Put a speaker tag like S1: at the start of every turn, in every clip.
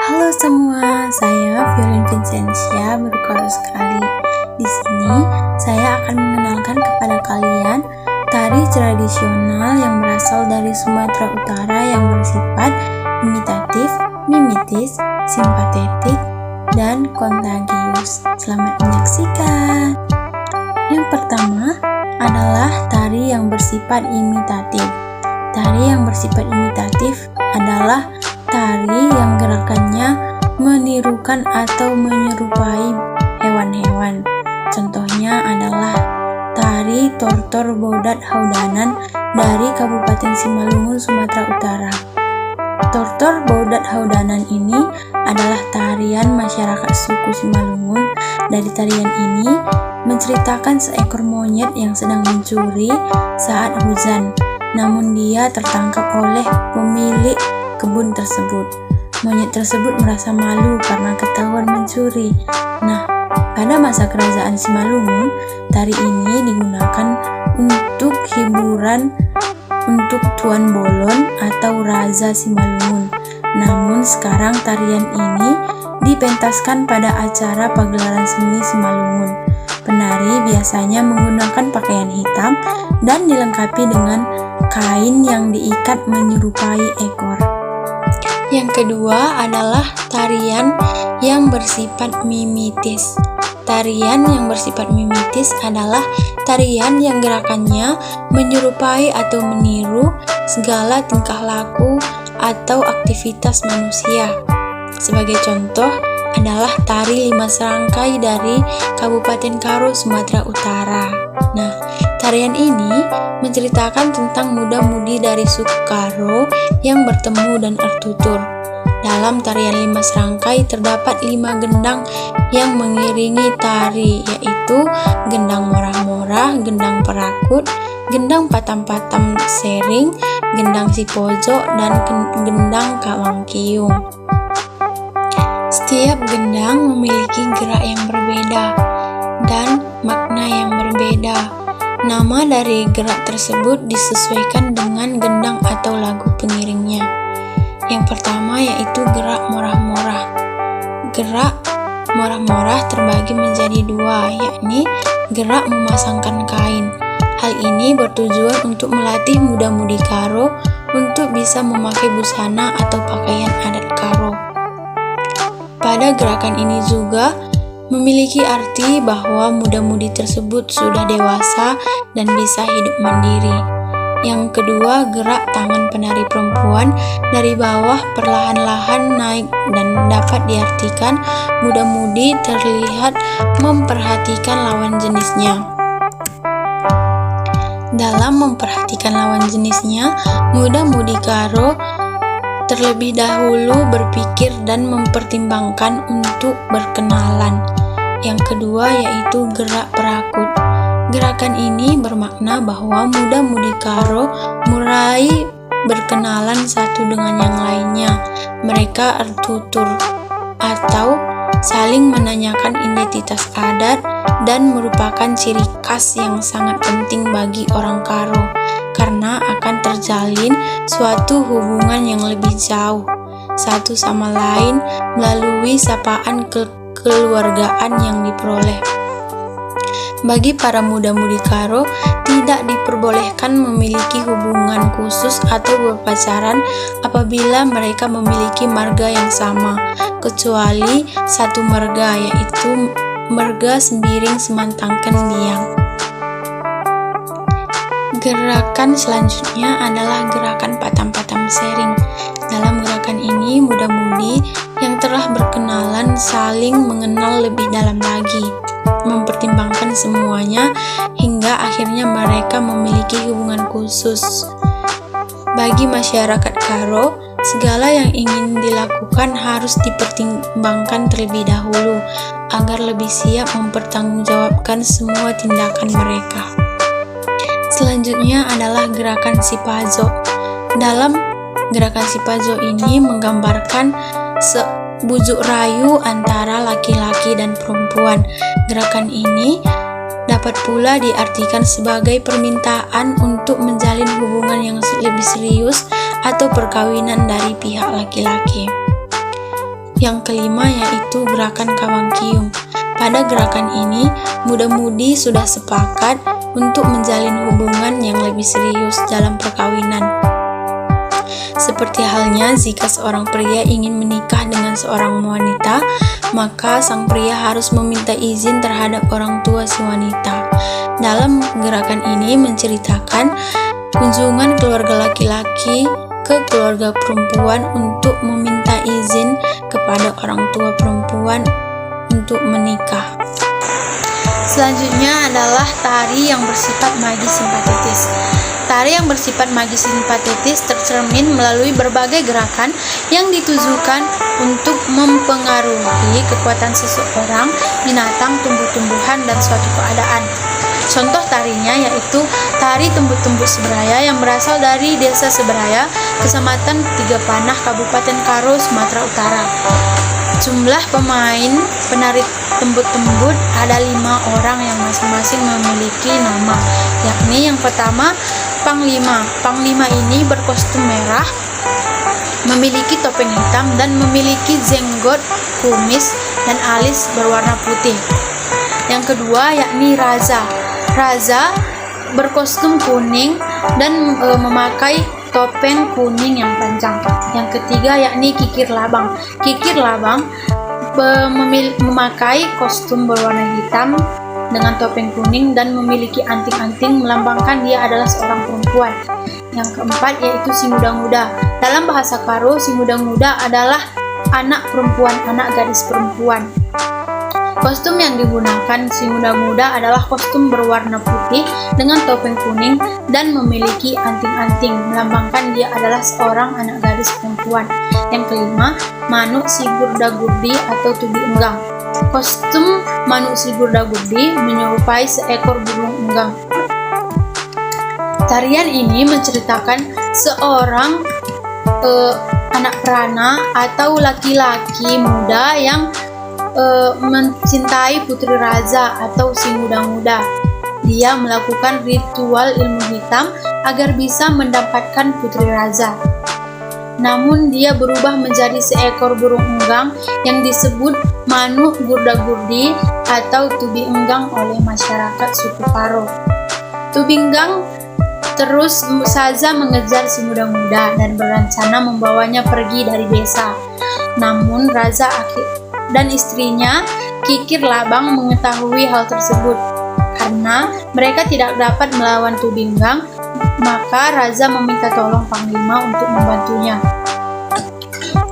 S1: Halo semua, saya Violin Vincentia baru sekali. Di sini saya akan mengenalkan kepada kalian tari tradisional yang berasal dari Sumatera Utara yang bersifat imitatif, mimetis, simpatetik, dan kontagius. Selamat menyaksikan. Yang pertama adalah tari yang bersifat imitatif. Tari yang bersifat imitatif adalah tari yang gerakannya menirukan atau menyerupai hewan-hewan. Contohnya adalah tari Tortor Bodat Haudanan dari Kabupaten Simalungun, Sumatera Utara. Tortor Bodat Haudanan ini adalah tarian masyarakat suku Simalungun. Dari tarian ini menceritakan seekor monyet yang sedang mencuri saat hujan, namun dia tertangkap oleh pemilik kebun tersebut. Monyet tersebut merasa malu karena ketahuan mencuri. Nah, pada masa kerajaan Simalungun, tari ini digunakan untuk hiburan untuk Tuan Bolon atau Raja Simalungun. Namun sekarang tarian ini dipentaskan pada acara pagelaran seni Simalungun. Penari biasanya menggunakan pakaian hitam dan dilengkapi dengan kain yang diikat menyerupai ekor. Yang kedua adalah tarian yang bersifat mimetis. Tarian yang bersifat mimetis adalah tarian yang gerakannya menyerupai atau meniru segala tingkah laku atau aktivitas manusia. Sebagai contoh adalah tari lima serangkai dari Kabupaten Karo, Sumatera Utara. Nah, tarian ini menceritakan tentang muda-mudi dari suku Karo yang bertemu dan bertutur. Dalam tarian lima serangkai terdapat 5 gendang yang mengiringi tari, yaitu gendang morah-morah, gendang perakut, gendang patam-patam sering, gendang si pojok, dan gendang kawangkiung. Setiap gendang memiliki gerak yang berbeda dan makna yang berbeda. Nama dari gerak tersebut disesuaikan dengan gendang atau lagu pengiringnya. Yang pertama yaitu gerak morah-morah. Gerak morah-morah terbagi menjadi 2, yakni gerak memasangkan kain. Hal ini bertujuan untuk melatih muda-mudi Karo untuk bisa memakai busana atau pakaian adat Karo. Pada gerakan ini juga memiliki arti bahwa muda-mudi tersebut sudah dewasa dan bisa hidup mandiri. Yang kedua, gerak tangan penari perempuan dari bawah perlahan-lahan naik dan dapat diartikan muda-mudi terlihat memperhatikan lawan jenisnya. Dalam memperhatikan lawan jenisnya, muda-mudi Karo terlebih dahulu berpikir dan mempertimbangkan untuk berkenalan. Yang kedua yaitu gerak perakut. Gerakan ini bermakna bahwa muda-mudi Karo mulai berkenalan satu dengan yang lainnya. Mereka bertutur atau saling menanyakan identitas adat dan merupakan ciri khas yang sangat penting bagi orang Karo karena akan terjalin suatu hubungan yang lebih jauh satu sama lain melalui sapaan kekeluargaan yang diperoleh. Bagi para muda-mudi Karo, tidak diperbolehkan memiliki hubungan khusus atau berpacaran apabila mereka memiliki marga yang sama, kecuali satu marga, yaitu marga Sembiring Semantangken Biang. Gerakan selanjutnya adalah gerakan patam-patam sering. Dalam gerakan ini, muda-mudi yang telah berkenalan saling mengenal lebih dalam lagi, mempertimbangkan semuanya hingga akhirnya mereka memiliki hubungan khusus. Bagi masyarakat Karo, segala yang ingin dilakukan harus dipertimbangkan terlebih dahulu agar lebih siap mempertanggungjawabkan semua tindakan mereka. Selanjutnya adalah gerakan Sipajo. Dalam gerakan Sipajo ini menggambarkan bujuk rayu antara laki-laki dan perempuan. Gerakan ini dapat pula diartikan sebagai permintaan untuk menjalin hubungan yang lebih serius atau perkawinan dari pihak laki-laki. Yang kelima yaitu gerakan Kawang Kiyung. Pada gerakan ini, muda-mudi sudah sepakat untuk menjalin hubungan yang lebih serius dalam perkawinan. Seperti halnya jika seorang pria ingin menikah dengan seorang wanita, maka sang pria harus meminta izin terhadap orang tua si wanita. Dalam gerakan ini menceritakan kunjungan keluarga laki-laki ke keluarga perempuan untuk meminta izin kepada orang tua perempuan untuk menikah. Selanjutnya adalah tari yang bersifat magis simpatetis. Tari yang bersifat magis simpatetis tercermin melalui berbagai gerakan yang ditujukan untuk mempengaruhi kekuatan seseorang, binatang, tumbuh-tumbuhan, dan suatu keadaan. Contoh tarinya yaitu tari Tembut-Tembut Seberaya yang berasal dari Desa Seberaya, Kecamatan Tiga Panah, Kabupaten Karo, Sumatera Utara. Jumlah pemain penari tembut-tembut ada 5 orang yang masing-masing memiliki nama, yakni yang pertama Panglima. Panglima ini berkostum merah, memiliki topeng hitam, dan memiliki jenggot, kumis, dan alis berwarna putih. Yang kedua yakni Raja. Raja berkostum kuning dan memakai topeng kuning yang panjang. Yang ketiga yakni Kikir Labang. Kikir Labang memakai kostum berwarna hitam dengan topeng kuning dan memiliki anting-anting melambangkan dia adalah seorang perempuan. Yang keempat yaitu Si Muda-Muda. Dalam bahasa Karo, Si Muda-Muda adalah anak perempuan, anak gadis perempuan. Kostum yang digunakan Si Muda-Muda adalah kostum berwarna putih dengan topeng kuning dan memiliki anting-anting melambangkan dia adalah seorang anak gadis perempuan. Yang kelima, Manuk Si Gurda-Gurdi atau Tubi Enggang. Kostum Manuk Si Gurda-Gurdi menyerupai seekor burung enggang. Tarian ini menceritakan seorang anak perana atau laki-laki muda yang mencintai putri raja atau si muda-muda. Dia melakukan ritual ilmu hitam agar bisa mendapatkan putri raja. Namun dia berubah menjadi seekor burung enggang yang disebut Manuk Gurda-Gurdi atau Tubi Enggang oleh masyarakat suku Karo. Tubi Enggang terus saja mengejar si muda-muda dan berencana membawanya pergi dari desa. Namun Raja dan istrinya Kikir Labang mengetahui hal tersebut. Karena mereka tidak dapat melawan Tubi Enggang, maka Raja meminta tolong Panglima untuk membantunya.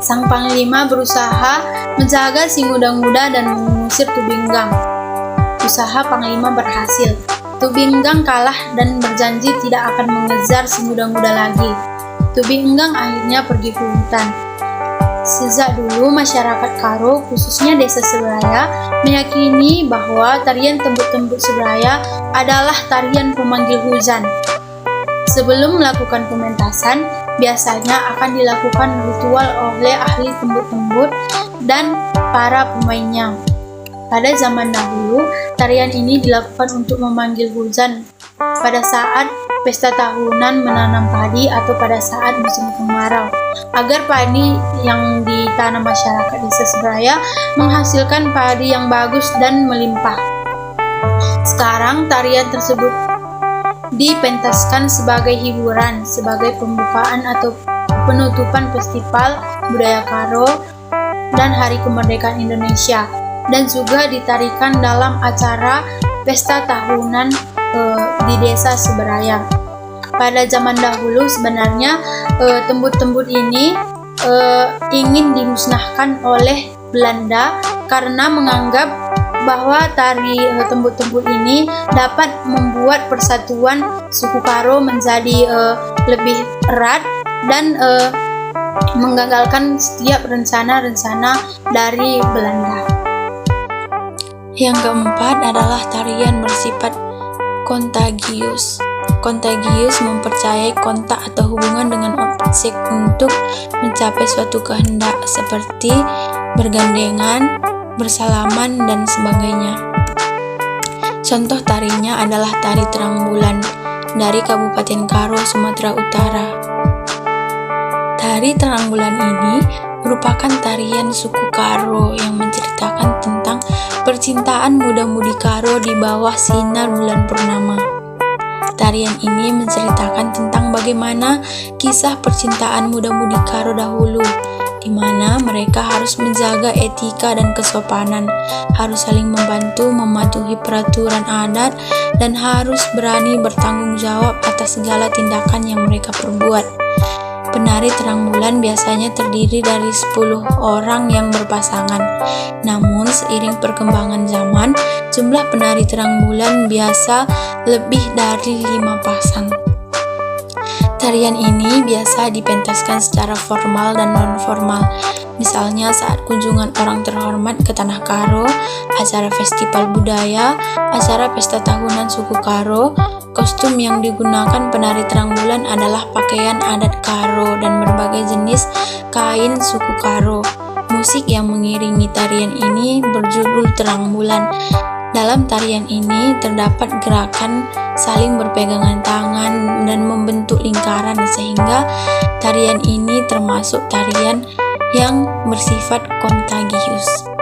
S1: Sang Panglima berusaha menjaga si muda-muda dan mengusir Tubi Enggang. Usaha Panglima berhasil. Tubi Enggang kalah dan berjanji tidak akan mengejar si muda-muda lagi. Tubi Enggang akhirnya pergi ke hutan. Sejak dulu masyarakat Karo, khususnya Desa Seberaya, meyakini bahwa tarian Tembut-Tembut Seberaya adalah tarian pemanggil hujan. Sebelum melakukan pementasan, biasanya akan dilakukan ritual oleh ahli tembut-tembut dan para pemainnya. Pada zaman dahulu, tarian ini dilakukan untuk memanggil hujan pada saat pesta tahunan menanam padi atau pada saat musim kemarau, agar padi yang ditanam masyarakat Desa Seberaya menghasilkan padi yang bagus dan melimpah. Sekarang tarian tersebut dipentaskan sebagai hiburan, sebagai pembukaan atau penutupan festival budaya Karo dan Hari Kemerdekaan Indonesia, dan juga ditarikan dalam acara pesta tahunan di Desa Seberaya. Pada zaman dahulu sebenarnya tembut-tembut ini ingin dimusnahkan oleh Belanda karena menganggap bahwa tari tembut-tembut ini dapat membuat persatuan suku Karo menjadi lebih erat dan menggagalkan setiap rencana-rencana dari Belanda. Yang keempat adalah tarian bersifat kontagius. Kontagius mempercayai kontak atau hubungan dengan objek untuk mencapai suatu kehendak seperti bergandengan, bersalaman, dan sebagainya. Contoh tarinya adalah tari Terang Bulan dari Kabupaten Karo, Sumatera Utara. Tari Terang Bulan ini merupakan tarian suku Karo yang menceritakan tentang percintaan muda-mudi Karo di bawah sinar bulan purnama. Tarian ini menceritakan tentang bagaimana kisah percintaan muda-mudi Karo dahulu, di mana mereka harus menjaga etika dan kesopanan, harus saling membantu mematuhi peraturan adat, dan harus berani bertanggung jawab atas segala tindakan yang mereka perbuat. Penari terang bulan biasanya terdiri dari 10 orang yang berpasangan. Namun seiring perkembangan zaman, jumlah penari terang bulan biasa lebih dari 5 pasang. Tarian ini biasa dipentaskan secara formal dan non-formal, misalnya saat kunjungan orang terhormat ke Tanah Karo, acara festival budaya, acara pesta tahunan suku Karo. Kostum yang digunakan penari terang bulan adalah pakaian adat Karo dan berbagai jenis kain suku Karo. Musik yang mengiringi tarian ini berjudul Terang Bulan. Dalam tarian ini terdapat gerakan saling berpegangan tangan dan membentuk lingkaran, sehingga tarian ini termasuk tarian yang bersifat kontagius.